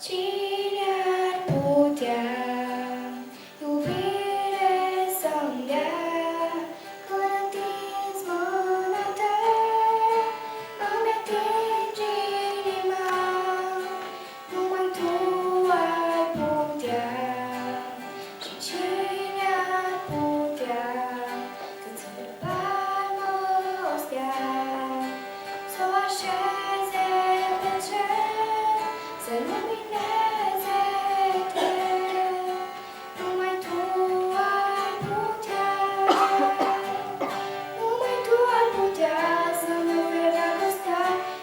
Cine ar putea iubire să-mi dea, când întinzi mâna ta, îmi atingi inima, numai tu ai putea. Și cine ar putea să-ți palmă o stea, să o așeze pe cer, să lumineze eter. Numai tu ai putea, numai tu ai putea să-mi oferi dragostea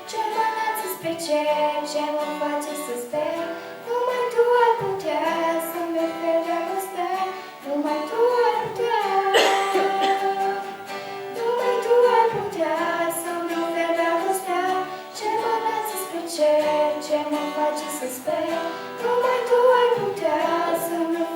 ce mă înalță spre cer, ce mă face să sper. Numai tu ai putea să-mi oferi dragostea, numai tu ai putea. Numai tu ai putea să-mi oferi dragostea ce mă înalță spre cer, ce mă face să sper. Numai tu ai putea să-mi oferi